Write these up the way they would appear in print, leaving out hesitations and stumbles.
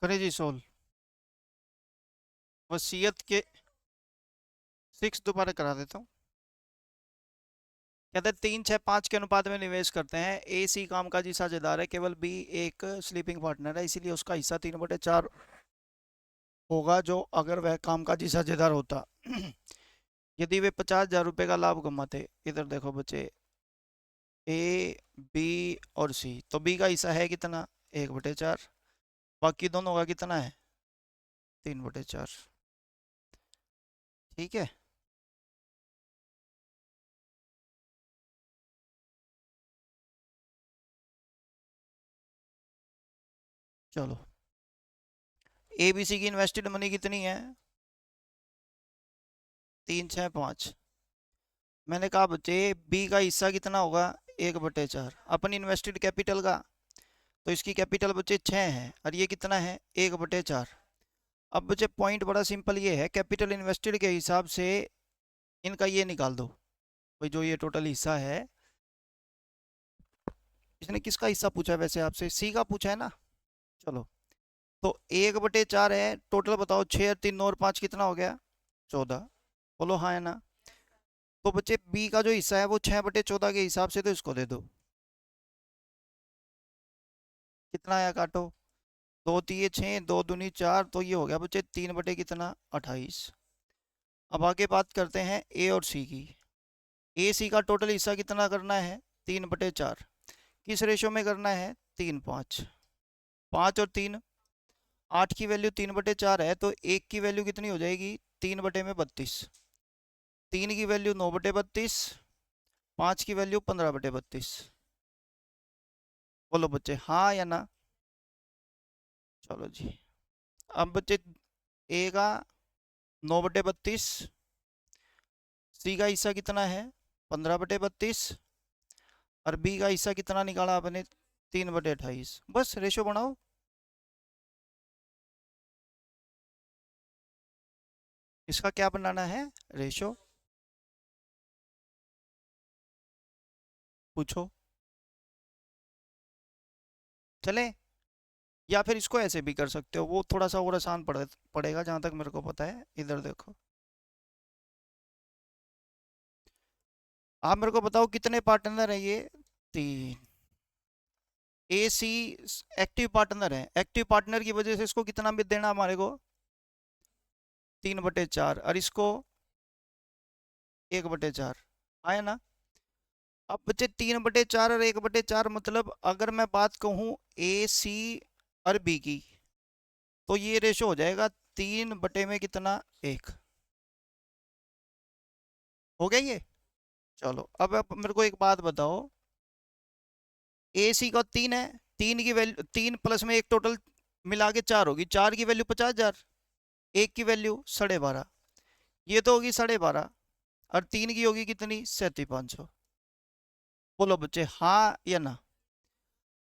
करें जी सोल्व। वसीयत के 6 दोबारा करा देता हूँ। कहते हैं 3-6-5 के अनुपात में निवेश करते हैं। ए सी कामकाजी साझेदार है, केवल बी एक स्लीपिंग पार्टनर है, इसीलिए उसका हिस्सा 3/4 होगा जो अगर वह कामकाजी साझेदार होता। यदि वे 50,000 रुपये का लाभ कमाते। इधर देखो बच्चे, ए बी और सी, तो बी का हिस्सा है कितना? 1/4। बाकी दोनों का कितना है? 3/4। ठीक है। चलो, ए बी सी की इन्वेस्टेड मनी कितनी है? 3-6-5। मैंने कहा बच्चे बी का हिस्सा कितना होगा? 1/4 अपन इन्वेस्टेड कैपिटल का। तो इसकी कैपिटल बच्चे 6 है और ये कितना है? 1/4। अब बच्चे पॉइंट बड़ा सिंपल ये है, कैपिटल इन्वेस्टेड के हिसाब से इनका ये निकाल दो भाई, जो ये टोटल हिस्सा है। इसने किसका हिस्सा पूछा है वैसे आपसे? सी का पूछा है ना। चलो, तो 1/4 है, टोटल बताओ। 6 और 3 9 और 5 कितना हो गया? 14। बोलो हाँ है ना। तो बच्चे बी का जो हिस्सा है वो 6/14 के हिसाब से, तो इसको दे दो। कितना आया काटो? 2×3 = 6, 2×2 = 4, तो ये हो गया बच्चे 3/कितना? 28। अब आगे बात करते हैं ए और सी की। ए सी का टोटल हिस्सा कितना करना है? 3/4। किस रेशो में करना है? 3:5। 5 और 3 8 की वैल्यू 3/4 है, तो एक की वैल्यू कितनी हो जाएगी? 3/32। 3 की वैल्यू 9/32। 5 की वैल्यू 15/32। बोलो बच्चे हाँ या ना। चलो जी। अब बच्चे ए का 9/32, सी का हिस्सा कितना है? 15/32, और बी का हिस्सा कितना निकाला आपने? 3/28। बस रेशो बनाओ। इसका क्या बनाना है? रेशो। पूछो। चले, या फिर इसको ऐसे भी कर सकते हो, वो थोड़ा सा और आसान पड़ेगा जहां तक मेरे को पता है। इधर देखो, आप मेरे को बताओ कितने पार्टनर है ये? 3। ए सी एक्टिव पार्टनर है, एक्टिव पार्टनर की वजह से इसको कितना भी देना हमारे को? 3/4, और इसको 1/4 आया ना। अब बच्चे 3/4 और 1/4, मतलब अगर मैं बात कहूँ ए सी और बी की, तो ये रेशो हो जाएगा 3 में कितना? 1। हो गया ये। चलो, अब आप मेरे को एक बात बताओ, ए सी का 3 है, 3 की वैल्यू 3 प्लस में एक टोटल मिला के 4 होगी। 4 की वैल्यू 50,000, एक की वैल्यू 12.5, ये तो होगी 12.5, और 3 की होगी कितनी? 37,500। बोलो बच्चे हाँ या ना।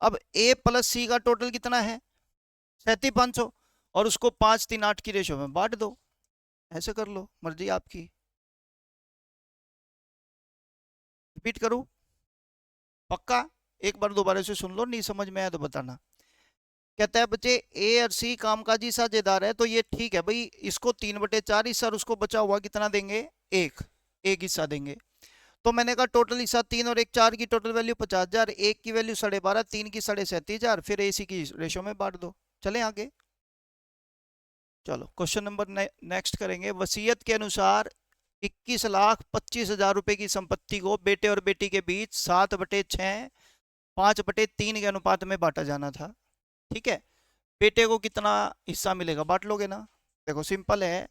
अब ए प्लस सी का टोटल कितना है? 37,500, और उसको 5-3-8 की रेशो में बांट दो। ऐसे कर लो, मर्जी आपकी। रिपीट करूं? पक्का? एक बार दोबारा से सुन लो, नहीं समझ में आया तो बताना। कहता है बच्चे ए और सी कामकाजी साझेदार है, तो ये ठीक है भाई, इसको 3/4 हिस्सा और उसको बचा हुआ कितना देंगे? एक। एक हिस्सा देंगे। तो मैंने कहा टोटल हिस्सा 3 और 1 4 की टोटल वैल्यू 50,000, एक की वैल्यू 12.5, 3 की 37,500, फिर ए सी की रेशो में बांट दो। चलें आगे। चलो, क्वेश्चन नंबर नेक्स्ट करेंगे। वसीयत के अनुसार 21,25,000 रुपए की संपत्ति को बेटे और बेटी के बीच 7/6 5/3 के अनुपात में बांटा जाना था। ठीक है। बेटे को कितना हिस्सा मिलेगा? बांट लोगे ना। देखो सिंपल है,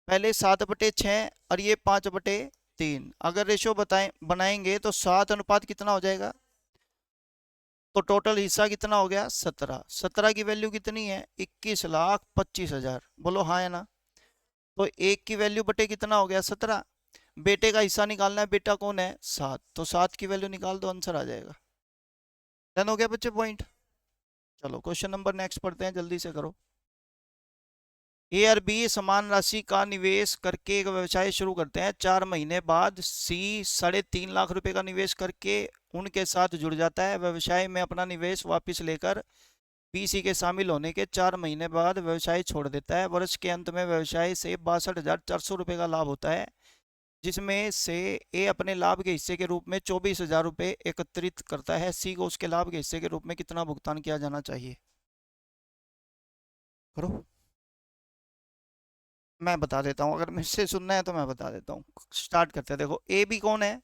पहले 7/6 और ये 5/3। अगर रेशो बताएं बनाएंगे तो 7 अनुपात कितना हो जाएगा? तो टोटल हिस्सा कितना हो गया? 17। 17 की वैल्यू कितनी है? 21,25,000। बोलो हाँ है ना। तो एक की वैल्यू बटे कितना हो गया? 17। बेटे का हिस्सा निकालना है, बेटा कौन है? 7, तो 7 की वैल्यू निकाल दो, आंसर आ जाएगा। डन हो गया बच्चे पॉइंट। चलो क्वेश्चन नंबर नेक्स्ट पढ़ते हैं, जल्दी से करो। ए और बी समान राशि का निवेश करके एक व्यवसाय शुरू करते हैं। 4 महीने बाद सी 3.5 लाख रुपए का निवेश करके उनके साथ जुड़ जाता है। व्यवसाय में अपना निवेश वापस लेकर बी सी के शामिल होने के 4 महीने बाद व्यवसाय छोड़ देता है। वर्ष के अंत में व्यवसाय से 62,400 रुपये का लाभ होता है, जिसमें से ए अपने लाभ के हिस्से के रूप में 24,000 रुपये एकत्रित करता है। सी को उसके लाभ के हिस्से के रूप में कितना भुगतान किया जाना चाहिए? करो, मैं बता देता हूँ, अगर मुझसे सुनना है तो मैं बता देता हूँ। स्टार्ट करते हैं। देखो, ए बी कौन है?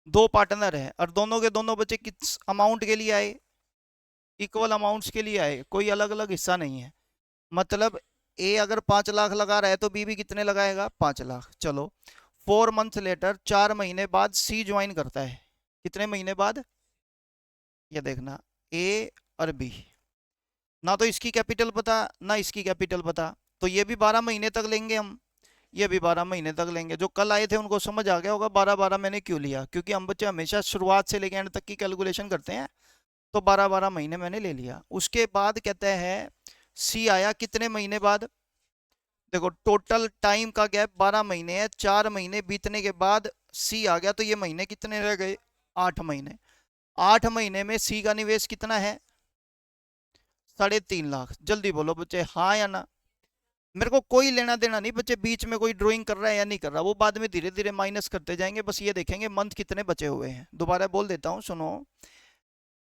दो पार्टनर है, और दोनों के दोनों बच्चे किस अमाउंट के लिए आए? इक्वल अमाउंट्स के लिए आए, कोई अलग अलग हिस्सा नहीं है। मतलब ए अगर 5 लाख लगा रहा है तो बी भी कितने लगाएगा? 5 लाख। चलो, 4 मंथ लेटर, 4 महीने बाद सी ज्वाइन करता है। कितने महीने बाद? ये देखना, ए और बी, ना तो इसकी कैपिटल पता ना इसकी कैपिटल पता, तो ये भी 12 महीने तक लेंगे हम, ये भी 12 महीने तक लेंगे। जो कल आए थे उनको समझ आ गया होगा 12-12 मैंने क्यों लिया, क्योंकि हम बच्चे हमेशा शुरुआत से लेकर एंड तक की कैलकुलेशन करते हैं, तो 12-12 महीने मैंने ले लिया। उसके बाद कहते हैं सी आया कितने महीने बाद? देखो, टोटल टाइम का गैप 12 महीने है, 4 महीने बीतने के बाद सी आ गया, तो ये महीने कितने रह गए? 8 महीने। 8 महीने में सी का निवेश कितना है? 3.5 लाख। जल्दी बोलो बच्चे, हाँ या ना? मेरे को कोई लेना देना नहीं बच्चे, बीच में कोई ड्राइंग कर रहा है या नहीं कर रहा, वो बाद में धीरे धीरे माइनस करते जाएंगे, बस ये देखेंगे मंथ कितने बचे हुए हैं। दोबारा बोल देता हूँ, सुनो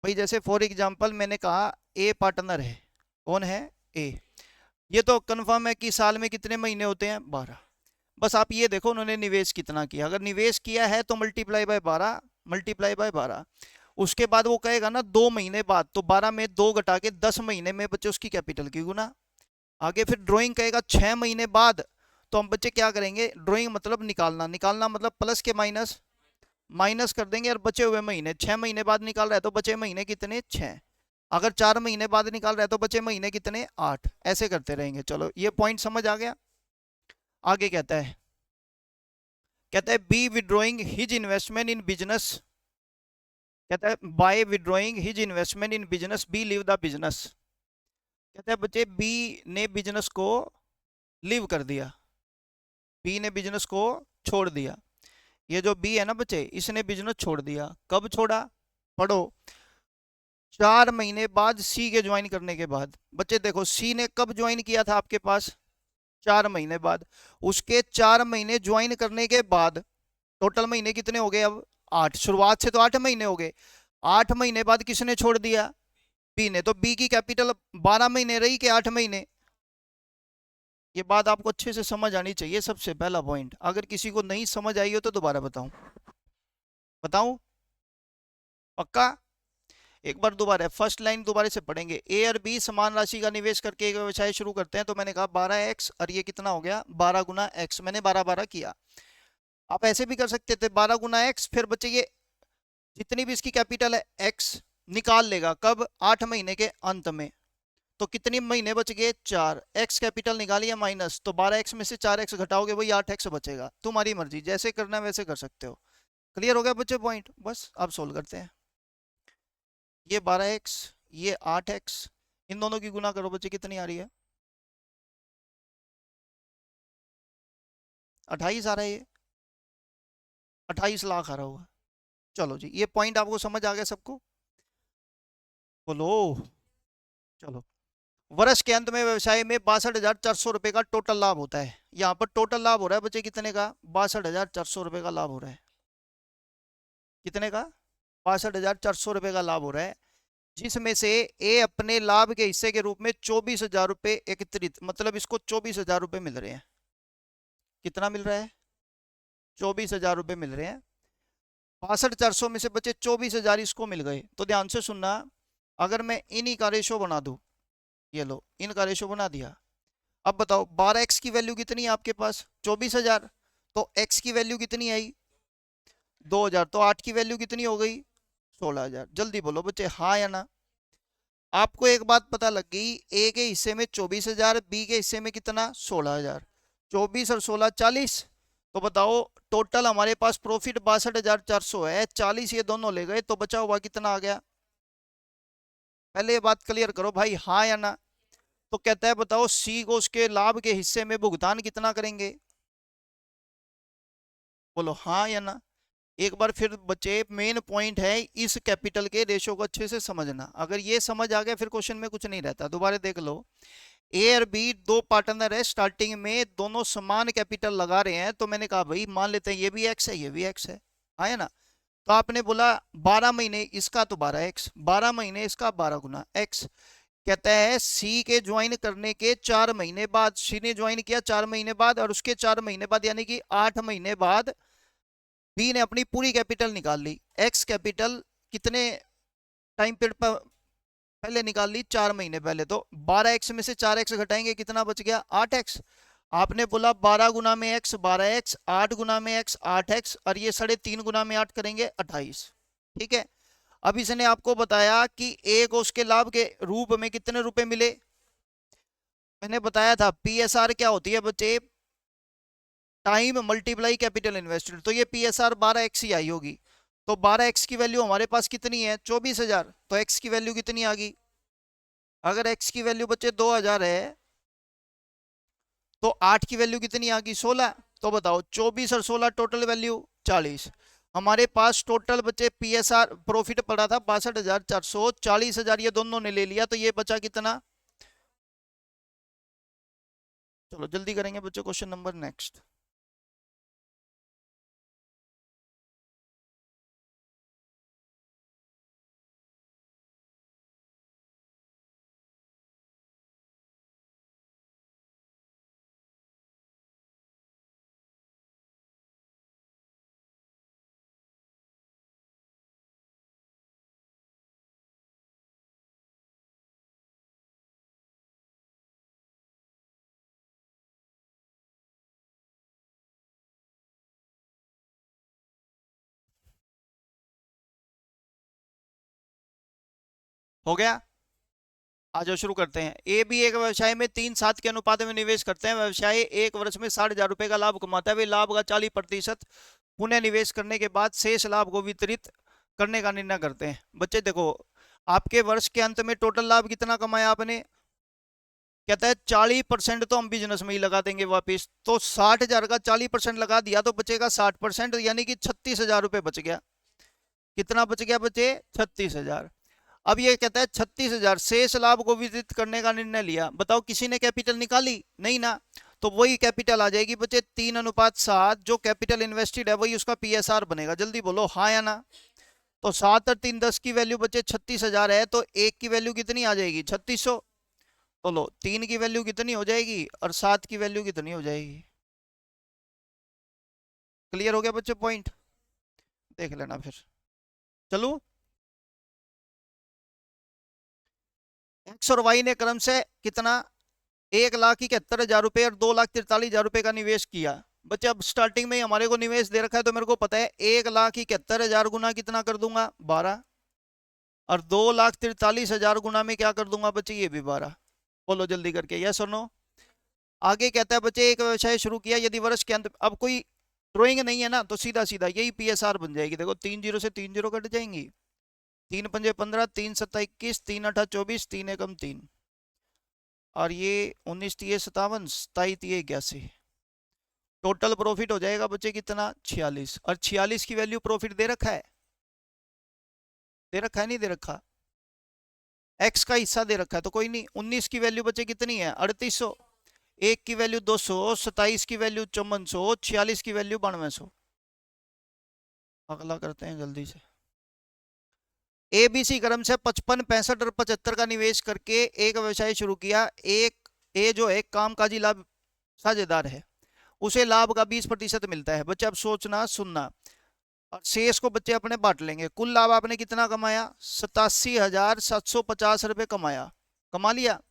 भाई। जैसे फॉर एग्जांपल मैंने कहा ए पार्टनर है। कौन है? ए। ये तो कंफर्म है कि साल में कितने महीने होते हैं? 12। बस आप ये देखो उन्होंने निवेश कितना किया, अगर निवेश किया है तो मल्टीप्लाई बाय 12, मल्टीप्लाई बाय 12। उसके बाद वो कहेगा ना 2 महीने बाद, तो 12 में 2 घटा के 10 महीने में बच्चे उसकी कैपिटल की गुना। आगे फिर ड्राइंग कहेगा 6 महीने बाद, तो हम बच्चे क्या करेंगे? ड्राइंग मतलब निकालना, निकालना मतलब प्लस के माइनस, माइनस कर देंगे, और बचे हुए महीने 6 महीने बाद निकाल रहा है तो बचे महीने कितने? 6। अगर 4 महीने बाद निकाल रहा है तो बचे महीने कितने? 8। ऐसे करते रहेंगे। चलो, ये पॉइंट समझ आ गया। आगे कहता है B withdrawing his investment in business, कहता है by withdrawing his investment in business B leave the business. कहता है बच्चे बी ने बिजनेस को लीव कर दिया, बी ने बिजनेस को छोड़ दिया। ये जो बी है ना बच्चे, इसने बिजनेस छोड़ दिया। कब छोड़ा? पढ़ो, 4 महीने बाद सी के ज्वाइन करने के बाद। बच्चे देखो, सी ने कब ज्वाइन किया था आपके पास? 4 महीने बाद। उसके 4 महीने ज्वाइन करने के बाद टोटल महीने कितने हो गए अब? 8। शुरुआत से तो 8 महीने हो गए। 8 महीने बाद किसने छोड़ दिया? बी ने। तो बी की कैपिटल 12 महीने रही कि 8 महीने? ये बात आपको अच्छे से समझ आनी चाहिए, सबसे पहला पॉइंट। अगर किसी को नहीं समझ आई हो तो दोबारा बताऊं? बताऊं? पक्का? एक बार दोबारा फर्स्ट लाइन दोबारा से पढ़ेंगे। ए और बी समान राशि का निवेश करके एक व्यवसाय शुरू करते हैं। तो मैंने कहा 12x, और ये कितना हो गया? 12 गुना x। मैंने 12-12 किया। आप ऐसे भी कर सकते थे 12 गुना x, फिर बच्चे ये जितनी भी इसकी कैपिटल है x निकाल लेगा। कब? 8 महीने के अंत में। तो कितनी महीने बच गए? 4। x कैपिटल निकालिए माइनस, तो 12x में से 4x घटाओगे वही 8x बचेगा। तुम्हारी मर्जी, जैसे करना है वैसे कर सकते हो। क्लियर हो गया बच्चे पॉइंट? बस अब सोल्व करते हैं। ये 12x, ये 8x, इन दोनों की गुना करो बच्चे, कितनी आ रही है? 28 आ रहा है। ये 28 लाख आ रहा होगा। चलो जी, ये पॉइंट आपको समझ आ गया सबको? बोलो। चलो, वर्ष के अंत में व्यवसाय में 62,400 रुपये का टोटल लाभ होता है। यहाँ पर टोटल लाभ हो रहा है बच्चे कितने का? 62,400 रुपये का लाभ हो रहा है। कितने का? 62,400 रुपये का लाभ हो रहा है, जिसमें से ए अपने लाभ के हिस्से के रूप में 24,000 रुपये एकत्रित, मतलब इसको 24,000 रुपये मिल रहे हैं। कितना मिल रहा है? 24,000 रुपये मिल रहे हैं। 62,400 में से बच्चे 24,000 इसको मिल गए। तो ध्यान से सुनना, अगर मैं इन्हीं का रेशो बना दूं, ये लो इनका रेशो बना दिया। अब बताओ 12x की वैल्यू कितनी है आपके पास? 24,000। तो x की वैल्यू कितनी आई? 2,000। तो 8 की वैल्यू कितनी हो गई? 16,000। जल्दी बोलो बच्चे, हाँ या ना? आपको एक बात पता लग गई, ए के हिस्से में 24,000, बी के हिस्से में कितना? 16,000। 24 और 16 40। तो बताओ टोटल हमारे पास प्रॉफिट 62,400 है, 40 ये दोनों ले गए, तो बचा हुआ कितना आ गया? पहले ये बात क्लियर करो भाई, हाँ या ना? तो कहता है बताओ सी को उसके लाभ के हिस्से में भुगतान कितना करेंगे? बोलो हाँ या ना? एक बार फिर बच्चे मेन पॉइंट है इस कैपिटल के रेशो को अच्छे से समझना। अगर ये समझ आ गया फिर क्वेश्चन में कुछ नहीं रहता। दोबारा देख लो, ए और बी दो पार्टनर है, स्टार्टिंग में दोनों समान कैपिटल लगा रहे हैं, तो मैंने कहा भाई मान लेते हैं ये भी एक्स है ये भी एक्स है, आया ना। तो आपने बोला 12 महीने इसका तो 12x, 12 महीने इसका 12 गुना x। कहता है सी के ज्वाइन करने के 4 महीने बाद, सी ने ज्वाइन किया 4 महीने बाद, और उसके 4 महीने बाद यानी कि 8 महीने बाद बी ने अपनी पूरी कैपिटल निकाल ली। एक्स कैपिटल कितने टाइम पीरियड पर पहले निकाल ली? 4 महीने पहले। तो 12x में से 4x घटाएंगे कितना बच गया? 8x। आपने बोला 12 गुना में x 12x, 8 गुना में x 8x, और ये 3.5 गुना में 8 करेंगे 28। ठीक है। अब इसने आपको बताया कि ए को उसके लाभ के रूप में कितने रुपए मिले। मैंने बताया था पीएसआर क्या होती है बच्चे, टाइम मल्टीप्लाई कैपिटल इन्वेस्टेड। तो ये पीएसआर 12x ही आई होगी। तो 12x की वैल्यू हमारे पास कितनी है? 24,000। तो x की वैल्यू कितनी आ गई? अगर x की वैल्यू बच्चे 2,000 है तो 8 की वैल्यू कितनी आ गई? 16। तो बताओ 24 और 16 टोटल वैल्यू 40। हमारे पास टोटल बच्चे पीएसआर प्रॉफिट पड़ा था 62,400, 40,000 ये दोनों ने ले लिया, तो ये बचा कितना? चलो जल्दी करेंगे बच्चों, क्वेश्चन नंबर नेक्स्ट। हो गया? आ जाओ शुरू करते हैं। ए बी एक व्यवसाय में 3:7 के अनुपात में निवेश करते हैं। व्यवसाय एक वर्ष में 60,000 रुपए का लाभ कमाता है। वे लाभ का 40% पुनः निवेश करने के बाद शेष लाभ को वितरित करने का निर्णय करते हैं। बच्चे देखो, आपके वर्ष के अंत में टोटल लाभ कितना कमाया आपने? कहता है 40% तो हम बिजनेस में ही लगा देंगे वापिस। तो 60,000 का 40% लगा दिया तो बचेगा 60%, यानी कि 36,000 रुपये बच गया। कितना बच गया बचे? 36,000। अब ये कहता है 36,000 शेष लाभ को वितरित करने का निर्णय लिया। बताओ किसी ने कैपिटल निकाली? नहीं ना। तो वही कैपिटल आ जाएगी बच्चे 3:7। जो कैपिटल इन्वेस्टेड है वही उसका पीएसआर बनेगा। जल्दी बोलो हाँ या ना। तो 7 और 3 10 की वैल्यू बच्चे 36,000 है, तो एक की वैल्यू कितनी आ जाएगी? 3600। तो लो 3 की वैल्यू कितनी हो जाएगी और 7 की वैल्यू कितनी हो जाएगी? क्लियर हो गया बच्चे पॉइंट? देख लेना फिर। चलो, एक्स और वाई ने क्रम से कितना? 1,71,000 रुपए और 2,43,000 रुपए का निवेश किया। बच्चे अब स्टार्टिंग में ही हमारे को निवेश दे रखा है, तो मेरे को पता है 1,71,000 गुना कितना कर दूंगा? 12। और 2,43,000 गुना में क्या कर दूंगा बच्चे? ये भी 12। बोलो जल्दी करके यस और नो। आगे कहता है बच्चे एक व्यवसाय शुरू किया, यदि वर्ष के अंत, अब कोई ड्रॉइंग नहीं है ना, तो सीधा सीधा यही पीएसआर बन जाएगी। देखो 3 जीरो से 3 जीरो कट जाएंगी, 3 पंजे 15, 3 सत्ता 21, 3 अठा 24, 3 एकम 3, और ये 19 तिये 57, 27 तिये 81। टोटल प्रॉफिट हो जाएगा बच्चे कितना? 46। और 46 की वैल्यू प्रॉफिट दे रखा है? दे रखा है नहीं दे रखा? एक्स का हिस्सा दे रखा है तो कोई नहीं। 19 की वैल्यू बच्चे कितनी है? 3800। एक की वैल्यू 200, 27 की वैल्यू 5400, 46 की वैल्यू 9200। अगला करते हैं जल्दी से। एबीसी क्रम से 55, 65 और 75 का निवेश करके एक व्यवसाय शुरू किया। एक ए जो है कामकाजी लाभ साझेदार है, उसे लाभ का 20% मिलता है। बच्चे अब सोचना सुनना, और शेष को बच्चे अपने बांट लेंगे। कुल लाभ आपने कितना कमाया? 87,750 रुपये कमाया। कमा लिया।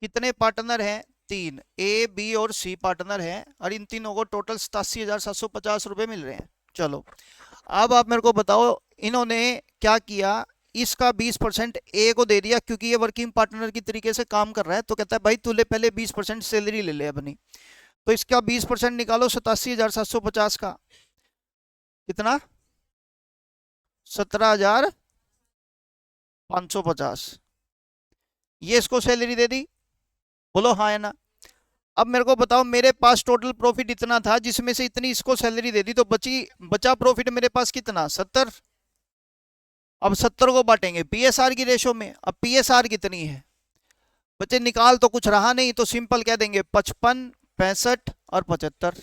कितने पार्टनर हैं? 3, ए बी और सी पार्टनर हैं, और इन तीनों को टोटल 87,750 रुपये मिल रहे हैं। चलो अब आप मेरे को बताओ इन्होंने क्या किया। इसका 20% ए को दे दिया, क्योंकि ये वर्किंग पार्टनर की तरीके से काम कर रहा है। तो कहता है भाई तूले पहले 20% सैलरी ले ले अपनी। तो इसका 20% निकालो 87,750 का, कितना? 17,550। ये इसको सैलरी दे दी। बोलो हाँ या ना। अब मेरे को बताओ, मेरे पास टोटल प्रॉफिट इतना था, जिसमें से इतनी इसको सैलरी दे दी, तो बचा प्रॉफिट मेरे पास कितना, 70। अब 70 को बांटेंगे पीएसआर की रेशो में। अब पीएसआर कितनी है बच्चे, निकाल तो कुछ रहा नहीं, तो सिंपल कह देंगे 55, 65 और 75।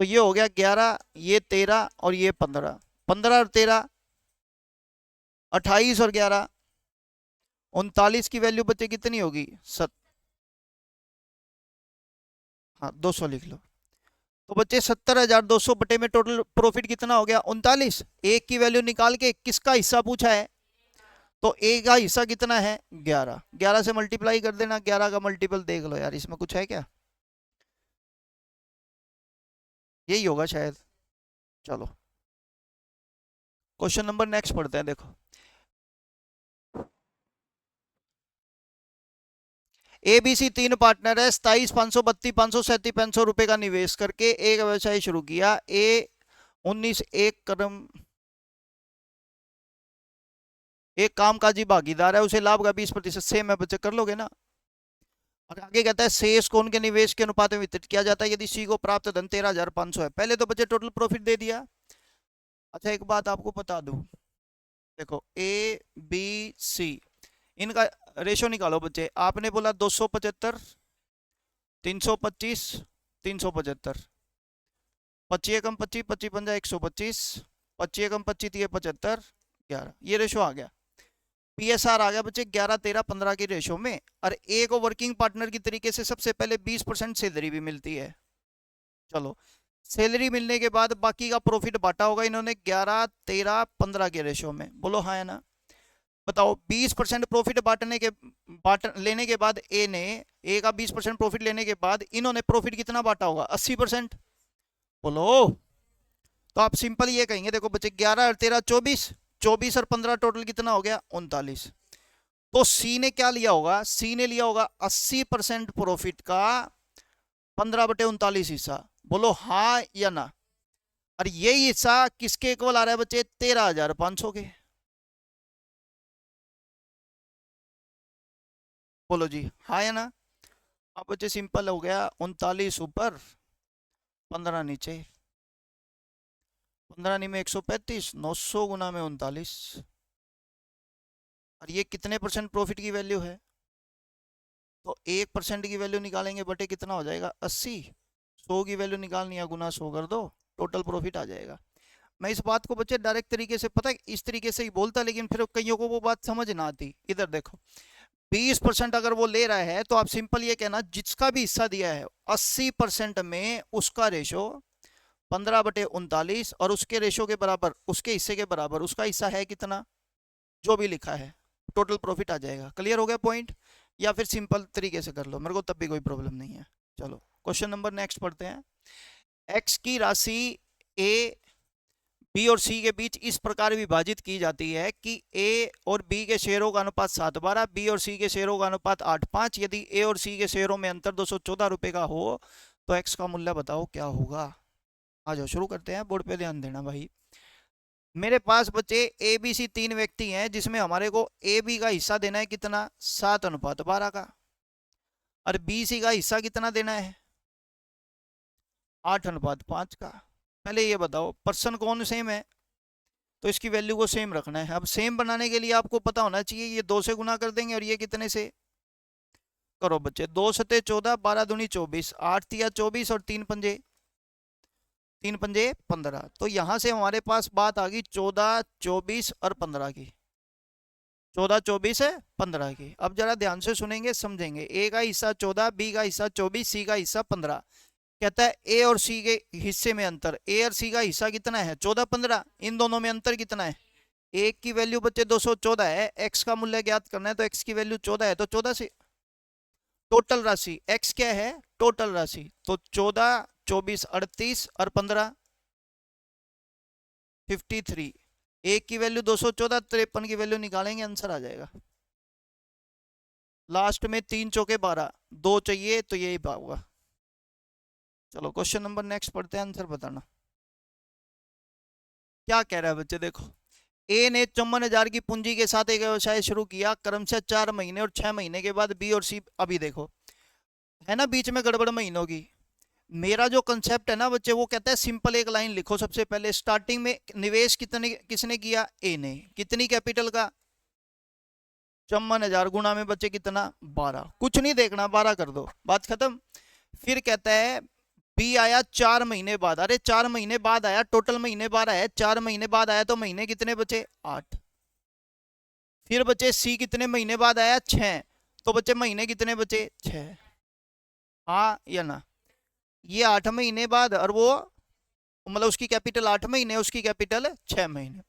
तो ये हो गया 11, ये 13 और ये 15। 15 और 13 28 और 11 39 की वैल्यू बच्चे कितनी होगी, हाँ 200 लिख लो। तो बच्चे 70,200 बटे में टोटल प्रॉफिट कितना हो गया, 39। एक की वैल्यू निकाल के किसका हिस्सा पूछा है, तो ए का हिस्सा कितना है, 11। 11 से मल्टीप्लाई कर देना, 11 का मल्टीपल देख लो यार, इसमें कुछ है क्या, यही होगा शायद। चलो क्वेश्चन नंबर नेक्स्ट पढ़ते हैं। देखो, एबीसी तीन पार्टनर है, 27,532,537 रुपए का निवेश करके एक व्यवसाय शुरू किया। ए 19 एक कामकाजी भागीदार है, उसे लाभ का 20% सेम है बच्चे, कर लोगे ना। और आगे कहता है शेष को उनके निवेश के अनुपात में वितरित किया जाता है यदि सी को प्राप्त धन 13,500 है। पहले तो बच्चे टोटल प्रॉफिट दे दिया। अच्छा एक बात आपको बता दूं, देखो ए बी सी, इनका रेशो निकालो बच्चे। आपने बोला 275, 325, 375, 25 एकम 25, 25 पंजा 125, 25 एकम 25 दिए 75, 11, ये रेशो आ गया। पीएसआर आ गया बच्चे 11, 13, 15 की रेशो में। और ए को वर्किंग पार्टनर की तरीके से सबसे पहले 20% सैलरी भी मिलती है। चलो, सैलरी मिलने के बाद बाकी का प्रॉफिट बांटा होगा इन्होंने 11, 13, 15 के रेशो में, बोलो हाँ है ना। बताओ 20% प्रॉफिट लेने के बाद ए का 20% प्रॉफिट लेने के बाद इन्होंने प्रॉफिट कितना बांटा होगा, 80%, बोलो। तो आप सिंपल ये कहेंगे, देखो बच्चे 11 और 13 24, 24 और 15 टोटल कितना हो गया, 39। तो सी ने क्या लिया होगा, सी ने लिया होगा 80% प्रॉफिट का 15/39 हिस्सा, बोलो हाँ या ना। और यही हिस्सा किसके इक्वल आ रहा है बच्चे, 13,500 के, बोलो जी हाँ या ना। अब बच्चे सिंपल हो गया, 39 ऊपर 15 नीचे, 15 नहीं में 135, 900 गुना में 39। और ये कितने परसेंट प्रॉफिट की वैल्यू है, तो 1% की वैल्यू निकालेंगे बटे कितना हो जाएगा, 80। 100 की वैल्यू निकालनी है, गुना 100 कर दो, टोटल प्रॉफिट आ जाएगा। मैं इस बात को बच्चे डायरेक्ट तरीके से, पता है इस तरीके से ही बोलता, लेकिन फिर कईयों को वो बात समझ ना आती। इधर देखो, 20% अगर वो ले रहा है तो आप सिंपल ये कहना, जिसका भी हिस्सा दिया है 80% में उसका रेशो 15/39 और उसके रेशो के बराबर, उसके हिस्से के बराबर उसका हिस्सा है कितना, जो भी लिखा है, टोटल प्रॉफिट आ जाएगा। क्लियर हो गया पॉइंट, या फिर सिंपल तरीके से कर लो, मेरे को तब भी कोई प्रॉब्लम नहीं है। चलो क्वेश्चन नंबर नेक्स्ट पढ़ते हैं। एक्स की राशि ए बी और सी के बीच इस प्रकार विभाजित की जाती है कि ए और बी के शेयरों का अनुपात 7/12, बी और सी के शेयरों का अनुपात 8/5। यदि ए और सी के शेयरों में अंतर 214 रुपए का हो तो एक्स का मूल्य बताओ क्या होगा। आ जाओ शुरू करते हैं, बोर्ड पे ध्यान देना भाई। मेरे पास बच्चे ए बी सी तीन व्यक्ति हैं, जिसमें हमारे को ए बी का हिस्सा देना है कितना, 7/12 का, और बी सी का हिस्सा कितना देना है, 8/5 का। पहले ये बताओ पर्सन कौन सेम है, तो इसकी वैल्यू को सेम रखना है। अब सेम बनाने के लिए आपको पता होना चाहिए, ये 2 से गुना कर देंगे और ये कितने से, करो बच्चे, 2 सते 14, 12 दूनी 24, 8 तिया 24 और 3 पंजे 15। तो यहां से हमारे पास बात आ गई 14, 24 और 15 की, 14, 24 है 15 की। अब जरा ध्यान से सुनेंगे समझेंगे। ए का हिस्सा 14, बी का हिस्सा 24, सी का हिस्सा 15। कहता है ए और सी के हिस्से में अंतर, ए और सी का हिस्सा कितना है, 14, 15, इन दोनों में अंतर कितना है, एक की वैल्यू बच्चे 214 है, एक्स का मूल्य ज्ञात करना है, तो एक्स की वैल्यू 14 है, तो 14 से टोटल राशि, एक्स क्या है, टोटल राशि, तो 14, 24, 38 और 15 53। एक की वैल्यू 214, 53 की वैल्यू निकालेंगे, आंसर आ जाएगा। लास्ट में 3 चौके 12, 2 चाहिए तो यही होगा। चलो क्वेश्चन नंबर नेक्स्ट पढ़ते हैं, आंसर बताना क्या कह रहा है बच्चे। देखो, ए ने 54,000 की पूंजी के साथ एक व्यवसाय शुरू किया, क्रमशः 4 महीने और 6 महीने के बाद बी और सी, अभी देखो है ना बीच में गड़बड़ महीनों की। मेरा जो कंसेप्ट है ना बच्चे, वो कहता है सिंपल एक लाइन लिखो सबसे पहले। स्टार्टिंग में निवेश कितने किसने किया, ए ने। कितनी कैपिटल का, 54,000 गुना में बच्चे कितना, 12। कुछ नहीं देखना, 12 कर दो, बात खत्म। फिर कहता है बी आया 4 महीने बाद। अरे 4 महीने बाद आया, टोटल महीने 12 है, 4 महीने बाद आया तो महीने कितने बचे, 8। फिर बचे सी कितने महीने बाद आया, 6। तो बच्चे महीने कितने बचे, 6। हाँ या ना, ये 8 महीने बाद, और वो मतलब उसकी कैपिटल 8 महीने, उसकी कैपिटल 6 महीने।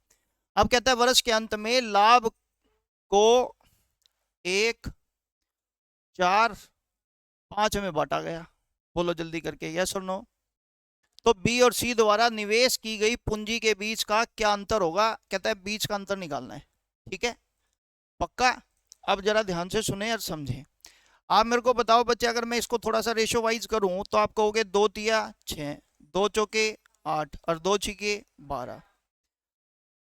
अब कहता है वर्ष के अंत में लाभ को 1, 4, 5 में बांटा गया। बोलो जल्दी करके, यस और नो। तो बी और सी द्वारा निवेश की गई पूंजी के बीच का क्या अंतर होगा, कहता है बीच का अंतर निकालना है। ठीक है, पक्का। अब जरा ध्यान से सुने और समझें। आप मेरे को बताओ बच्चे, अगर मैं इसको थोड़ा सा रेशो वाइज करूं तो आप कहोगे 2 तिया 6, 2 चौके 8 और 2 छिके 12।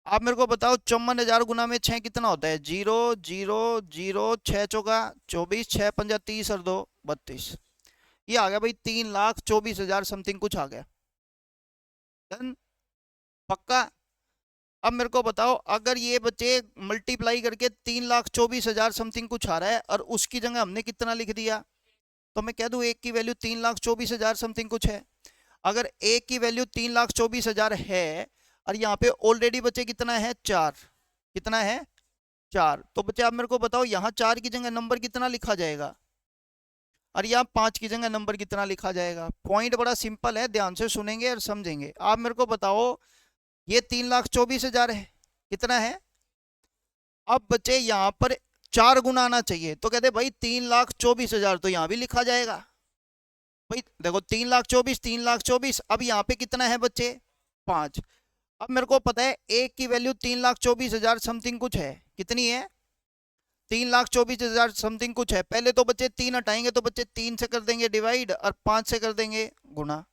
आप मेरे को बताओ 54,000 गुना में 6 कितना होता है, 0 0 0, 6 चौका 24, 6 पंजा 30 और 2 32। ये आ गया भाई 3,24,000 समथिंग कुछ आ गया। डन, पक्का। अब मेरे को बताओ, अगर ये बच्चे मल्टीप्लाई करके 3,24,000 समथिंग कुछ आ रहा है और उसकी जगह हमने कितना लिख दिया, तो मैं कह दूं एक की वैल्यू 3,24,000 समथिंग कुछ है। अगर एक की वैल्यू 3,24,000 है और यहाँ पे ऑलरेडी बच्चे कितना है, 4। कितना है, 4। तो बच्चे आप मेरे को बताओ यहाँ 4 की जगह नंबर कितना लिखा जाएगा, और यहाँ 5 की जगह नंबर कितना लिखा जाएगा। पॉइंट बड़ा सिंपल है, ध्यान से सुनेंगे और समझेंगे। आप मेरे को बताओ ये 3,24,000 है, कितना है। अब बच्चे यहाँ पर 4 गुना आना चाहिए, तो कहते भाई 3,24,000 तो यहाँ भी लिखा जाएगा। भाई देखो 3,24,000, 3,24,000। अब यहाँ पे कितना है बच्चे, 5। अब मेरे को पता है एक की वैल्यू 3,24,000 समथिंग कुछ है, कितनी है, 3,24,000 समथिंग कुछ है। पहले तो बच्चे 3 हटाएंगे, तो बच्चे 3 से कर देंगे डिवाइड और 5 से कर देंगे गुना।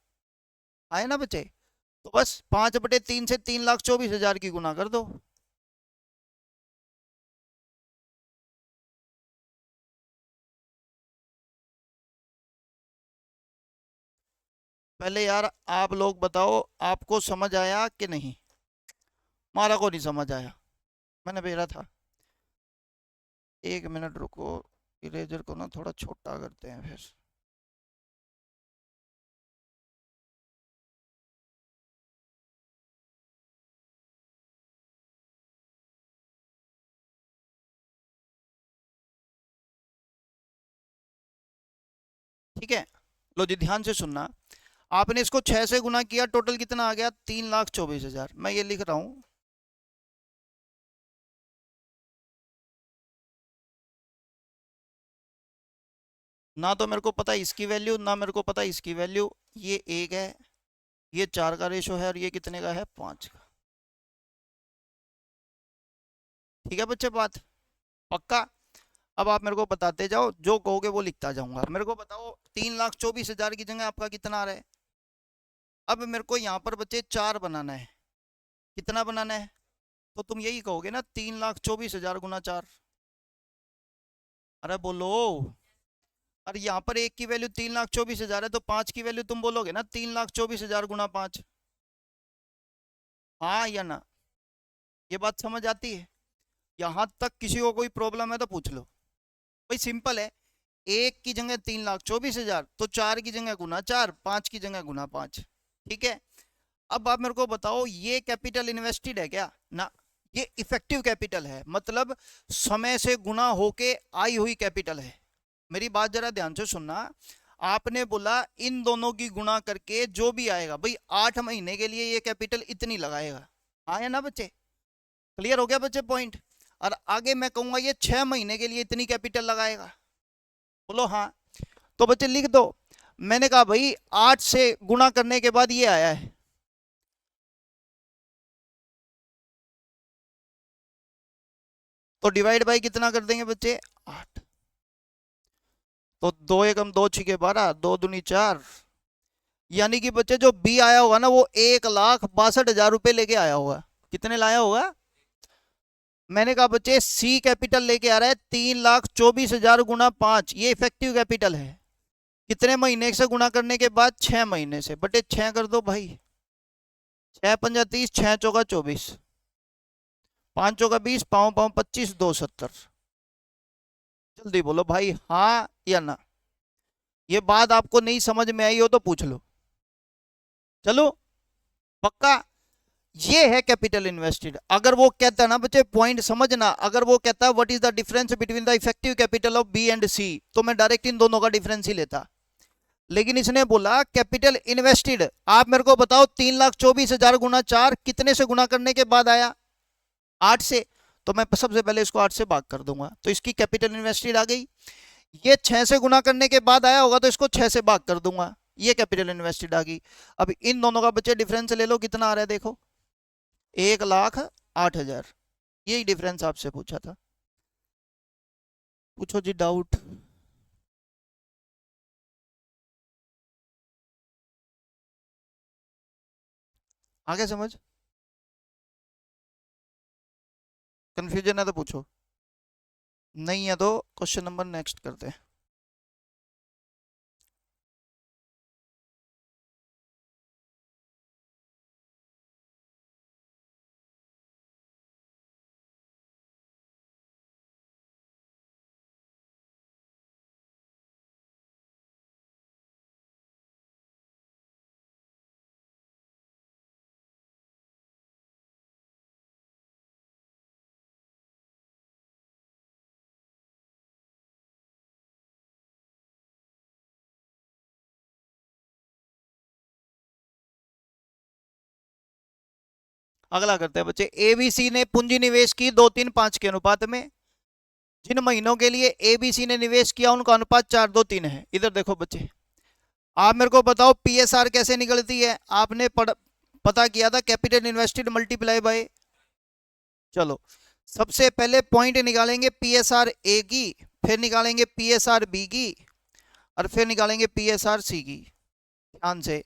आए ना बच्चे, तो बस 5/3 से 3,24,000 की गुना कर दो। पहले यार आप लोग बताओ, आपको समझ आया कि नहीं। मारा को नहीं समझ आया, मैंने भेजा था। 1 मिनट रुको, इरेजर को ना थोड़ा छोटा करते हैं फिर। ठीक है, लो जी ध्यान से सुनना। आपने इसको 6 से गुना किया, टोटल कितना आ गया, 3,24,000। मैं ये लिख रहा हूँ, ना तो मेरे को पता इसकी वैल्यू, ना मेरे को पता इसकी वैल्यू। ये 1 है, ये 4 का रेशो है, और ये कितने का है, 5 का। ठीक है बच्चे, बात पक्का। अब आप मेरे को बताते जाओ, जो कहोगे वो लिखता जाऊंगा। मेरे को बताओ 3,24,000 की जगह आपका कितना आ रहा है। अब मेरे को यहाँ पर बच्चे 4 बनाना है। कितना बनाना है, तो तुम यही कहोगे ना, 3,24,000 गुना 4। अरे बोलो। अरे यहाँ पर एक की वैल्यू 3,24,000 है, तो 5 की वैल्यू तुम बोलोगे ना, 3,24,000 गुना 5। हाँ या ना, ये बात समझ आती है। यहाँ तक किसी को कोई प्रॉब्लम है तो पूछ लो। भाई सिंपल है, एक की जगह 3,24,000, तो 4 की जगह गुना 4, 5 की जगह गुना 5। ठीक है। अब आप मेरे को बताओ, ये कैपिटल इन्वेस्टेड है क्या, ना। ये इफेक्टिव कैपिटल है, मतलब समय से गुना होके आई हुई कैपिटल है। मेरी बात जरा ध्यान से सुनना। आपने बोला इन दोनों की गुणा करके जो भी आएगा, भाई 8 महीने के लिए ये कैपिटल इतनी लगाएगा। हाँ या ना बच्चे, क्लियर हो गया बच्चे पॉइंट। और आगे मैं कहूंगा ये 6 महीने के लिए इतनी कैपिटल लगाएगा। बोलो हाँ। तो बच्चे लिख दो। मैंने कहा भाई 8 से गुणा करने के बाद ये आया है, तो डिवाइड बाई कितना कर देंगे बच्चे, 8। तो 2 एकम 2 छिके 12, 2 दूनी 4। यानी कि बच्चे जो बी आया होगा ना, वो 1,62,000 रुपये लेके आया होगा। कितने लाया होगा। मैंने कहा बच्चे सी कैपिटल लेके आ रहा है 3,24,000 गुना 5, ये इफेक्टिव कैपिटल है। कितने महीने से गुणा करने के बाद? 6 महीने से, बटे 6 कर दो भाई। 6×5 = 30, 6×4 = 24, 5×4 = 20, 5×5 = 25, 2 70। जल्दी बोलो भाई, हाँ या ना। ये बात आपको नहीं समझ में आई हो तो पूछ लो। चलो पक्का। ये है कैपिटल इन्वेस्टेड। अगर वो कहता है ना बच्चे, पॉइंट समझना, अगर वो कहता है what is the difference between the effective capital of B and C, तो मैं डायरेक्ट इन दोनों का डिफरेंस ही लेता। लेकिन इसने बोला कैपिटल इन्वेस्टेड। आप मेरे को बताओ 3,24,000 गुना 4 कितने से गुना करने के बाद आया? 8 से। तो मैं सबसे पहले इसको 8 से भाग कर दूंगा, तो इसकी कैपिटल इन्वेस्टेड आ गई। ये 6 से गुना करने के बाद आया होगा, तो इसको 6 से भाग कर दूंगा, ये कैपिटल इन्वेस्टेड आ गई। अब इन दोनों का बच्चे डिफरेंस ले लो, कितना आ रहा है देखो, 1,08,000। यही डिफरेंस आपसे पूछा था। पूछो जी डाउट। आगे समझ, कंफ्यूजन है तो पूछो, नहीं है तो क्वेश्चन नंबर नेक्स्ट करते हैं। अगला करते हैं बच्चे। एबीसी ने पूंजी निवेश की 2:3:5 के अनुपात में। जिन महीनों के लिए एबीसी ने निवेश किया उनका अनुपात 4:2:3 है। इधर देखो बच्चे, आप मेरे को बताओ पीएसआर कैसे निकलती है? आपने पता किया था कैपिटल इन्वेस्टेड मल्टीप्लाई बाय। चलो सबसे पहले पॉइंट निकालेंगे पीएसआर ए की, फिर निकालेंगे पीएसआर बी की, और फिर निकालेंगे पीएसआर सी की। ध्यान से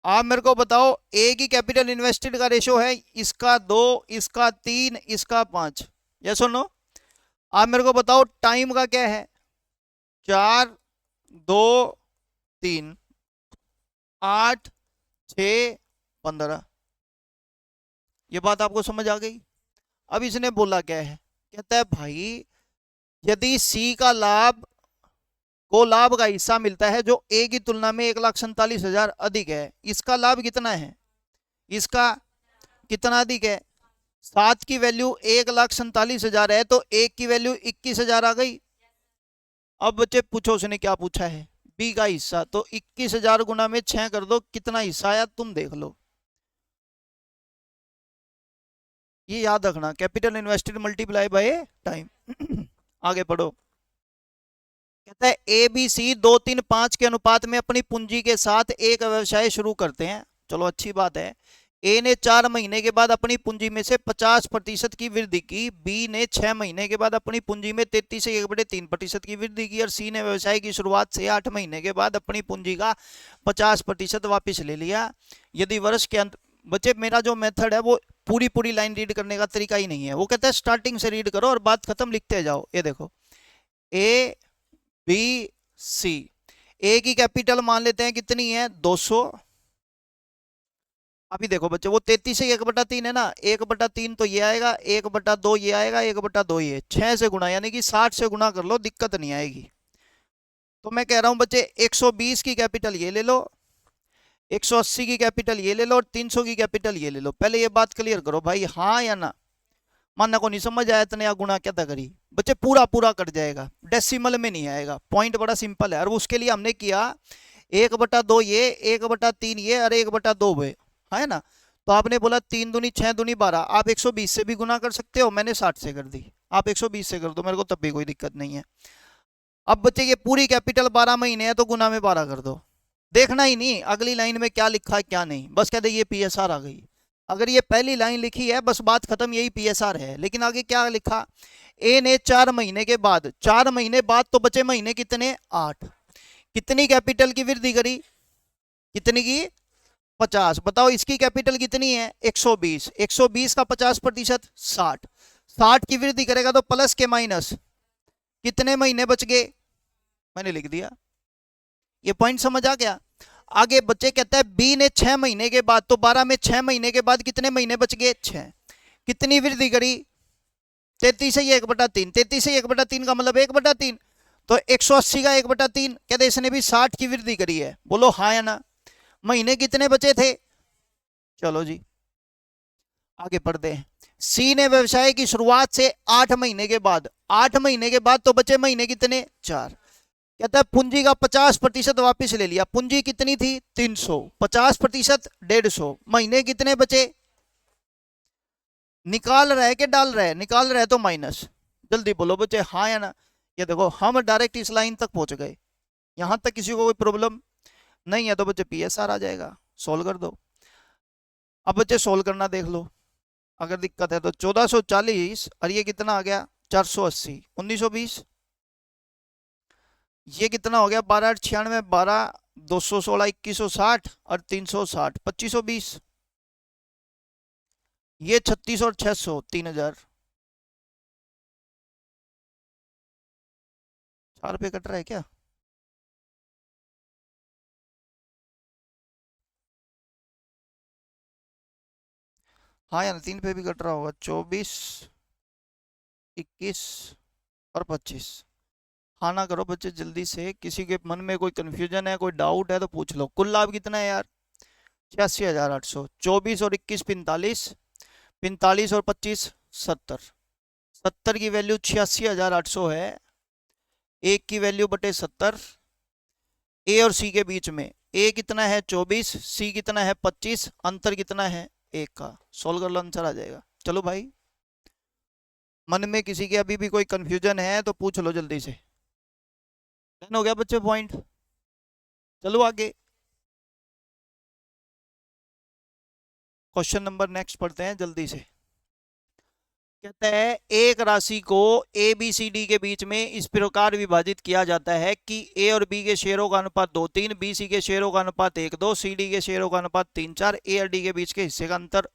आप मेरे को बताओ, ए की कैपिटल इन्वेस्टेड का रेशो है इसका 2, इसका 3, इसका 5। यस और नो? आप मेरे को बताओ टाइम का क्या है? 4, 2, 3, 8, 6, 15। ये बात आपको समझ आ गई? अब इसने बोला क्या है, कहता है भाई यदि सी का लाभ को लाभ का हिस्सा मिलता है जो ए की तुलना में 1,47,000 अधिक है, इसका लाभ कितना है? इसका कितना अधिक है? 7 की वैल्यू 1,47,000 है, तो एक की वैल्यू 21,000 आ गई। अब बच्चे पूछो उसने क्या पूछा है, बी का हिस्सा। तो 21,000 गुना में 6 कर दो, कितना हिस्सा आया तुम देख लो। ये याद रखना, capital invested multiply by time. आगे पढ़ो। कहता है ए बी सी 2:3:5 के अनुपात में अपनी पूंजी के साथ एक व्यवसाय शुरू करते हैं। चलो अच्छी बात है। ए ने 4 महीने के बाद अपनी पूंजी में से 50% की वृद्धि की, बी ने 6 महीने के बाद अपनी पूंजी में 33 से 1/3% की वृद्धि की, और सी ने व्यवसाय की शुरुआत से 8 महीने के बाद अपनी पूंजी का 50% वापस ले लिया। यदि वर्ष के अंत, बच्चे मेरा जो मेथड है वो पूरी पूरी लाइन रीड करने का तरीका ही नहीं है। वो कहता है स्टार्टिंग से रीड करो और बात खत्म लिखते जाओ। ये देखो, ए बी सी, ए की कैपिटल मान लेते हैं कितनी है? 200। अभी देखो बच्चे, वो 33 से 1/3 है ना, 1/3 तो ये आएगा, 1/2 ये आएगा, 1/2 ये, 6 से गुना यानी कि 60 से गुना कर लो, दिक्कत नहीं आएगी। तो मैं कह रहा हूं बच्चे 120 की कैपिटल ये ले लो, 180 की कैपिटल ये ले लो, और 300 की कैपिटल ये ले लो। पहले ये बात क्लियर करो भाई, हाँ या ना। मानना को नहीं समझ आया इतने, या गुना क्या था करी बच्चे, पूरा पूरा कट जाएगा, डेसिमल में नहीं आएगा। पॉइंट बड़ा सिंपल है, और उसके लिए हमने किया 1/2 ये, 1/3 ये, और 1/2 वे, है ना। तो आपने बोला 3 दूनी 6 दूनी 12, आप 120 से भी गुना कर सकते हो, मैंने 60 से कर दी, आप 120 से कर दो, मेरे को तब भी कोई दिक्कत नहीं है। अब बच्चे ये पूरी कैपिटल 12 महीने है, तो गुना में 12 कर दो। देखना ही नहीं अगली लाइन में क्या लिखा है क्या नहीं, बस कहते ये पीएसआर आ गई। अगर ये पहली लाइन लिखी है बस बात खत्म, यही पीएसआर है। लेकिन आगे क्या लिखा, ए ने 4 महीने के बाद, 4 महीने बाद तो बचे महीने कितने? 8। कितनी कैपिटल की वृद्धि करी? कितनी की? 50। बताओ इसकी कैपिटल कितनी है? 120। 120 का 50% 60। 60 की वृद्धि करेगा तो प्लस के माइनस, कितने महीने बच गए? मैंने लिख दिया। ये पॉइंट समझ आ गया। आगे बच्चे कहता है बी ने 6 महीने के बाद, तो 12 में 6 महीने के बाद कितने महीने बच गए? 6। कितनी वृद्धि करी? 33 से 1/3। 33 से 1/3 का मतलब 1/3, तो 180 का 1/3। कहते इसने भी 60 की वृद्धि करी है। बोलो हाँ या ना। महीने कितने बचे थे? चलो जी आगे पढ़ते हैं। सी ने व्यवसाय की शुरुआत से 8 महीने के बाद, 8 महीने के बाद तो बचे महीने कितने? 4। कहता है पूंजी का 50% वापस ले लिया। पूंजी कितनी थी? 300। 50% 150। महीने कितने बचे? निकाल रहे कि डाल रहे? निकाल रहे तो माइनस। जल्दी बोलो बच्चे हाँ या ना। ये देखो हम डायरेक्ट इस लाइन तक पहुंच गए। यहां तक किसी को कोई प्रॉब्लम नहीं है तो बच्चे PSR आ जाएगा। सोल्व कर दो। अब बच्चे सोल्व करना देख लो। अगर दिक्कत है तो 1440 और ये कितना आ गया? 480। 1920 ये कितना हो गया? 1296, 12, 216, 2160 और 360, 2520। ये 36 और 600, 3000। 4 पे कट रहा है क्या? हाँ यार 3 पे भी कट रहा होगा। 24, 21 और 25। हाँ ना करो बच्चे जल्दी से। किसी के मन में कोई कंफ्यूजन है, कोई डाउट है तो पूछ लो। कुल लाभ कितना है यार? 86,800। 24 और 21 45, 45 और 25 70। 70 की वैल्यू 86,800 है। एक की वैल्यू बटे 70। ए और सी के बीच में ए कितना है? 24। सी कितना है? 25। अंतर कितना है? 1 का। सोल्व कर लो आंसर आ जाएगा। चलो भाई मन में किसी के अभी भी कोई कंफ्यूजन है तो पूछ लो जल्दी से। डन हो गया बच्चे पॉइंट। चलो आगे क्वेश्चन नंबर नेक्स्ट पढ़ते हैं जल्दी से। कहता है एक राशि को ABCD के बीच में इस प्रकार विभाजित किया जाता है कि A और B के शेयरों का अनुपात 2:3, BC के शेयरों का अनुपात 1:2, CD के शेयरों का अनुपात 3:4, A और D के बीच के हिस्से का अंतर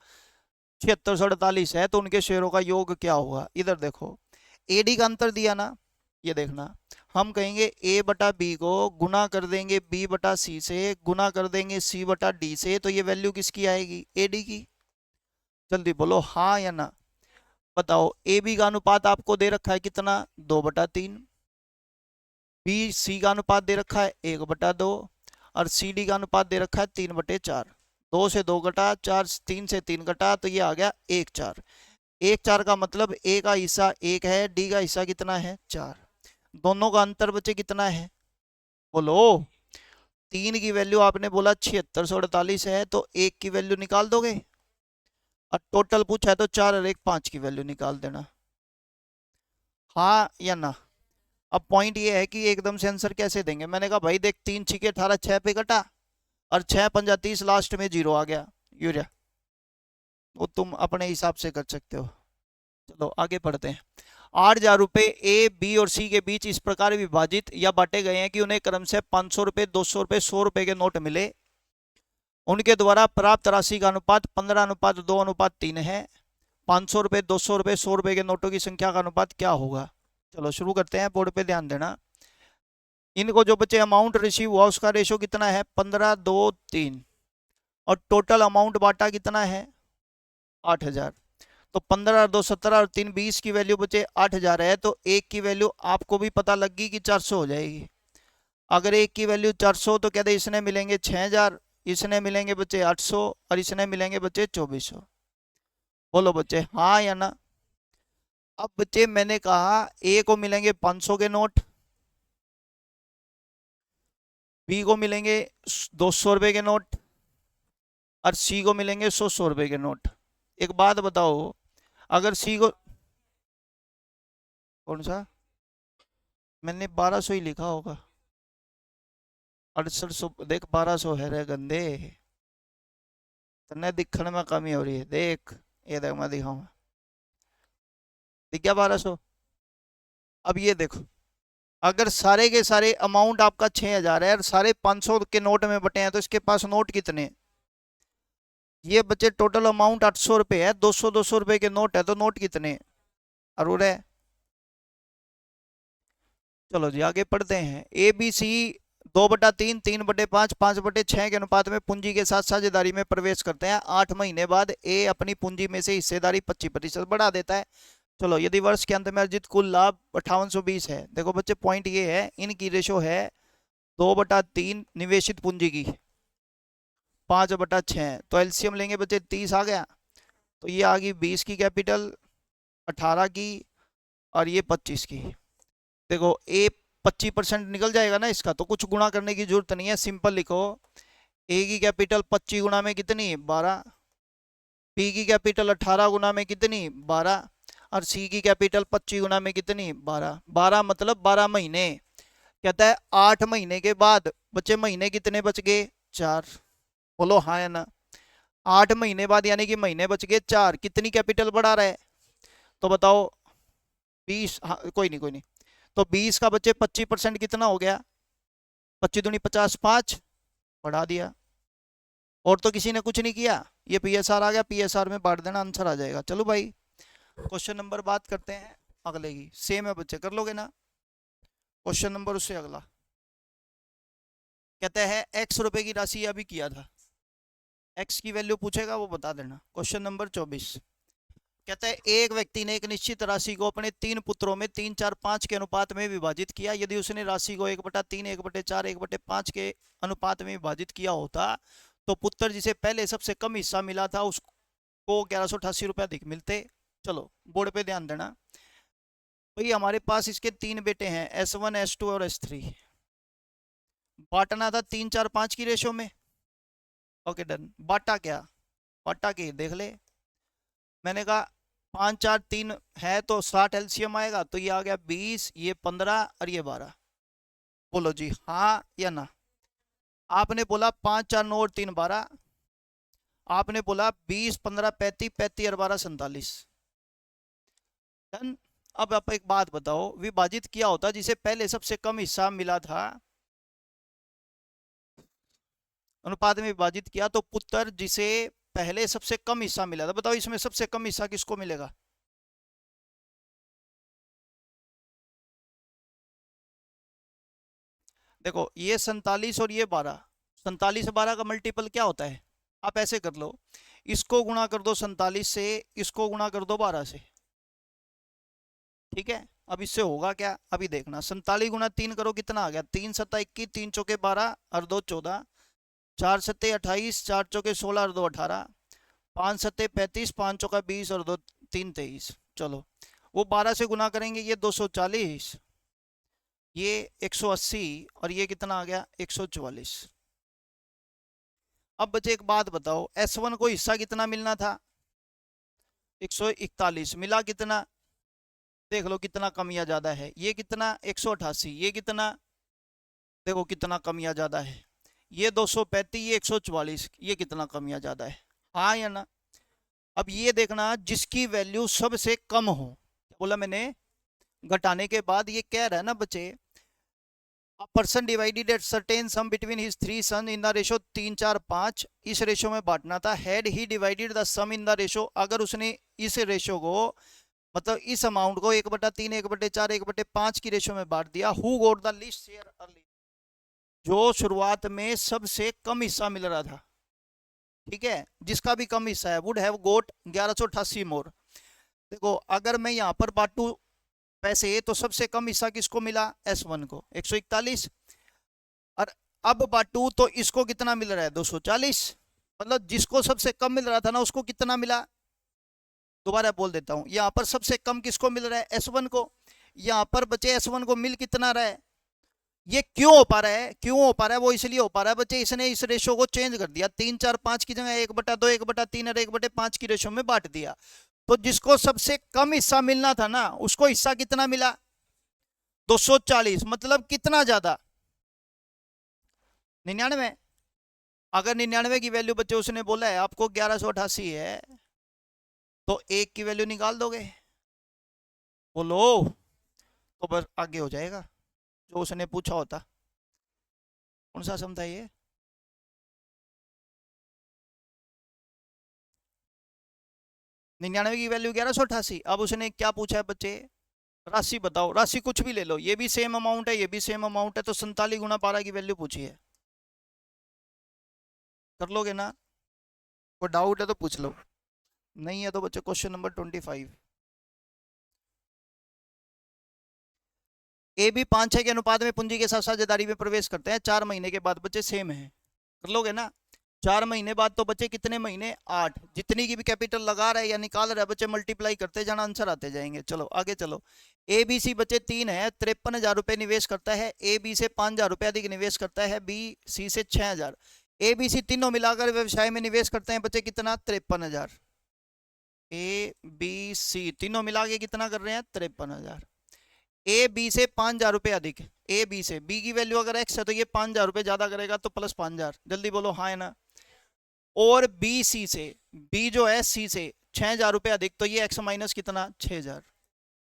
7648 है, तो उनके शेयरों का योग क्या होगा? इधर देखो AD का अंतर दिया ना, ये देखना हम कहेंगे A/B को गुना कर देंगे B/C से, गुना कर देंगे C/D से, तो ये वैल्यू किसकी आएगी? AD की। जल्दी बोलो हाँ या ना। बताओ AB का अनुपात आपको दे रखा है कितना? 2/3। BC का अनुपात दे रखा है 1/2 और CD का अनुपात दे रखा है 3/4। 2 से 2 घटा, 4 3 से 3 घटा, तो ये आ गया 1/4। 1/4 का मतलब A का हिस्सा 1 है, D का हिस्सा कितना है? 4। दोनों का अंतर बचे कितना है? बोलो। 3 की वैल्यू आपने बोला 7648 है, तो 1 की वैल्यू निकाल दोगे और टोटल पूछा है तो 4 और 1 5 की वैल्यू निकाल देना। हाँ या ना। अब पॉइंट ये है कि एकदम से आंसर कैसे देंगे। मैंने कहा भाई देख 3 छिके 18, 6 पे कटा और 6 पंजा 30, लास्ट में 0 आ गया यूरिया। वो तुम अपने हिसाब से कर सकते हो। चलो आगे पढ़ते हैं। 8,000 रुपए A, B और C के बीच इस प्रकार विभाजित या बांटे गए हैं कि उन्हें क्रम से 500 रुपए, 200 रुपए, 100 रुपए के नोट मिले। उनके द्वारा प्राप्त राशि का अनुपात 15:2:3 है। 500 रुपए, 200 रुपए, 100 रुपए के नोटों की संख्या का अनुपात क्या होगा? चलो शुरू करते हैं। बोर्ड पे ध्यान देना। इनको जो बच्चे अमाउंट रिसीव हुआ उसका रेशो कितना है? 15:2:3। और टोटल अमाउंट बांटा कितना है? 8,000। तो 15 और 2 17 और 3 20 की वैल्यू बचे 8,000 है, तो एक की वैल्यू आपको भी पता लग गई कि 400 हो जाएगी। अगर एक की वैल्यू 400 तो कहते इसने मिलेंगे 6,000, इसने मिलेंगे बच्चे 800 और इसने मिलेंगे बच्चे 2400। बोलो बच्चे हाँ या ना। अब बच्चे मैंने कहा ए को मिलेंगे 500 के नोट, बी को मिलेंगे 200 रुपए के नोट और सी को मिलेंगे 100 रुपए के नोट। एक बात बताओ, अगर सी को कौन सा? मैंने 1200 ही लिखा होगा। 6800 देख 1200 है रे गंदे। तन्ने दिखने में कमी हो रही है। देख ये देख मैं दिखाऊंगा। दिख गया 1200। अब ये देखो अगर सारे के सारे अमाउंट आपका 6,000 है और सारे 500 के नोट में बटे हैं तो इसके पास नोट कितने हैं? ये बच्चे टोटल अमाउंट 800 रुपए है। 200 रुपए के नोट है तो नोट कितने? अरूर है। चलो जी आगे पढ़ते हैं। ABC 2/3, 3/5, 5/6 के अनुपात में पूंजी के साथ साझेदारी में प्रवेश करते हैं। 8 महीने बाद ए अपनी पूंजी में से हिस्सेदारी 25% बढ़ा देता है। चलो, यदि वर्ष के अंत में अर्जित कुल लाभ 5820 है। देखो बच्चे, पॉइंट ये है, इनकी रेशो है 2/3 निवेशित पूंजी की 5/6, तो एलसीएम लेंगे बच्चे 30 आ गया, तो ये आ गई 20 की कैपिटल, 18 की और ये 25 की। देखो ए 25% निकल जाएगा ना इसका, तो कुछ गुणा करने की जरूरत नहीं है, सिंपल लिखो। ए की कैपिटल 25 गुना में कितनी, 12। बी की कैपिटल 18 गुना में कितनी, 12। और सी की कैपिटल 25 गुना में कितनी, 12। 12 मतलब 12 महीने। कहता है 8 महीने के बाद बच्चे महीने कितने बच गए, 4। बोलो हाँ या ना। 8 महीने बाद यानी कि महीने बच गए 4, कितनी कैपिटल बढ़ा रहा है, तो बताओ 20। हाँ, कोई नहीं कोई नहीं, तो 20 का बच्चे 25% कितना हो गया, 25 दूनी 50, 5 बढ़ा दिया। और तो किसी ने कुछ नहीं किया, ये पीएसआर आ गया, पीएसआर में बांट देना, आंसर आ जाएगा। चलो भाई, क्वेश्चन नंबर बात करते हैं अगले की, सेम है बच्चे, कर लोगे ना। क्वेश्चन नंबर उससे अगला कहता है x रुपए की राशि अभी किया था, x की वैल्यू पूछेगा वो बता देना। क्वेश्चन नंबर 24 कहता है एक व्यक्ति ने एक निश्चित राशि को अपने 3 पुत्रों में 3, 4, 5 के अनुपात में विभाजित किया। यदि उसने राशि को 1/3, 1/4, 1/5 के अनुपात में विभाजित किया होता तो पुत्र जिसे पहले सबसे कम हिस्सा मिला था उसको 1188 रुपये अधिक मिलते। चलो बोर्ड पे ध्यान देना भाई, हमारे पास इसके 3 बेटे हैं, S1, S2 और S3। बांटना था 3, 4, 5 की रेशो में। Okay done. बांटा क्या, बांटा के देख ले। मैंने कहा 5, 4, 3 है तो 60 एलसीएम आएगा, तो ये आ गया 20, ये 15 और ये 12। बोलो जी हाँ या ना। आपने बोला 5, 4, 9 और 3 12। आपने बोला 20, 15, 35, 35 और 12 47। डन। अब आप एक बात बताओ, विभाजित किया होता जिसे पहले सबसे कम हिस्सा मिला था, अनुपात में विभाजित किया, तो पुत्र जिसे पहले सबसे कम हिस्सा मिला था, बताओ इसमें सबसे कम हिस्सा किसको मिलेगा। देखो ये 47 और ये 12, 47 से 12 का मल्टीपल क्या होता है, आप ऐसे कर लो, इसको गुणा कर दो 47 से, इसको गुणा कर दो 12 से। ठीक है, अब इससे होगा क्या, अभी देखना। 47 गुना 3 करो, कितना आ गया, 3 सत्ता 21, 3 चौके 12 और 2 14, 4 सत्ते 28, 4 चौके 16 और 2 18, 5 सत्ते 35, 5 चौका 20 और 2 3 23। चलो वो 12 से गुना करेंगे, ये 240, ये 180 और ये कितना आ गया, 144। अब बच्चे एक बात बताओ, S1 को हिस्सा कितना मिलना था, 141, मिला कितना, देख लो कितना कम या ज्यादा है, ये कितना 188, ये कितना, देखो कितना कम या ज्यादा है, ये 235, ये 144, ये कितना कम या ज्यादा है, हाँ या ना। अब ये देखना जिसकी वैल्यू सबसे कम हो, बोला मैंने, घटाने के बाद ये कह रहा है ना बच्चे, A person divided at certain sum between his 3 sons in the ratio 3, 4, 5, इस रेशो में बांटना था। Had he divided the sum in the ratio, अगर उसने इस रेशो को, मतलब इस अमाउंट को 1/3, 1/4, 1/5 की रेशो में बांट दिया, who got the least share early, जो शुरुआत में सबसे कम हिस्सा मिल रहा था, ठीक है, जिसका भी कम हिस्सा है, वुड हैव गोट 1188 मोर। देखो अगर मैं यहाँ पर बांटू पैसे, तो सबसे कम हिस्सा किसको मिला, S1 को 141, और अब बांटू तो इसको कितना मिल रहा है, 240, मतलब जिसको सबसे कम मिल रहा था ना उसको कितना मिला। दोबारा बोल देता हूं, यहाँ पर सबसे कम किसको मिल रहा है, S1 को। यहाँ पर बचे S1 को मिल कितना रहा है, ये क्यों हो पा रहा है, क्यों हो पा रहा है, वो इसलिए हो पा रहा है बच्चे, इसने इस रेशो को चेंज कर दिया, 3, 4, 5 की जगह 1/2, 1/3 और 1/5 की रेशो में बांट दिया। तो जिसको सबसे कम हिस्सा मिलना था ना, उसको हिस्सा कितना मिला, 240, मतलब कितना ज्यादा, 99। अगर 99 की वैल्यू बच्चे उसने बोला है आपको 1188 है, तो एक की वैल्यू निकाल दोगे, बोलो, तो बस आगे हो जाएगा जो उसने पूछा होता। कौन सा सम था ये, निन्यानवे की वैल्यू 1188। अब उसने क्या पूछा है बच्चे, राशि बताओ, राशि कुछ भी ले लो, ये भी सेम अमाउंट है, ये भी सेम अमाउंट है, तो 47 गुना 12 की वैल्यू पूछी है, कर लोगे ना? कोई डाउट है तो पूछ लो, नहीं है तो बच्चे क्वेश्चन नंबर 25। ए बी 5-6 के अनुपात में पूंजी के साथ साझेदारी में प्रवेश करते हैं 4 महीने के बाद, बच्चे सेम है, कर लोगे ना? 4 महीने बाद तो बच्चे कितने महीने, 8, जितनी की भी कैपिटल लगा रहे हैं या निकाल रहे हैं बच्चे मल्टीप्लाई करते जाना, आंसर आते जाएंगे। चलो आगे चलो। ए बी सी बच्चे 3 है, 53,000 रुपए निवेश करता है, ए बी से 5,000 रुपए अधिक निवेश करता है, बी सी से 6,000। ए बी सी तीनों मिलाकर व्यवसाय में निवेश करते हैं बच्चे कितना, 53,000। ए बी सी तीनों मिला के कितना कर रहे हैं, 53,000। ए बी से 5,000 रुपए अधिक, ए बी से, बी की वैल्यू अगर एक्स है तो ये 5,000 रुपए ज्यादा करेगा तो प्लस 5,000, जल्दी बोलो हाँ है ना? और बी सी से, बी जो है सी से 6,000 रुपए अधिक, तो ये एक्स माइनस कितना, 6,000,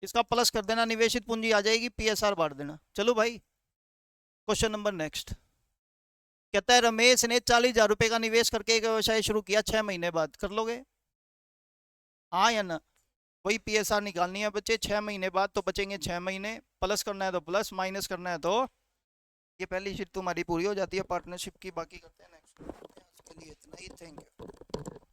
इसका प्लस कर देना, निवेशित पूंजी आ जाएगी, पीएसआर बांट देना। चलो भाई क्वेश्चन नंबर नेक्स्ट। कहता है रमेश ने 40,000 रुपए का निवेश करके एक व्यवसाय शुरू किया 6 महीने बाद, कर लोगे हाँ या ना? वही पीएसआर निकालनी है बच्चे, 6 महीने बाद तो बचेंगे 6 महीने, प्लस करना है तो प्लस, माइनस करना है तो, ये पहली शीट तुम्हारी पूरी हो जाती है पार्टनरशिप की, बाकी करते हैं नेक्स्ट। आज के लिए इतना ही, थैंक यू।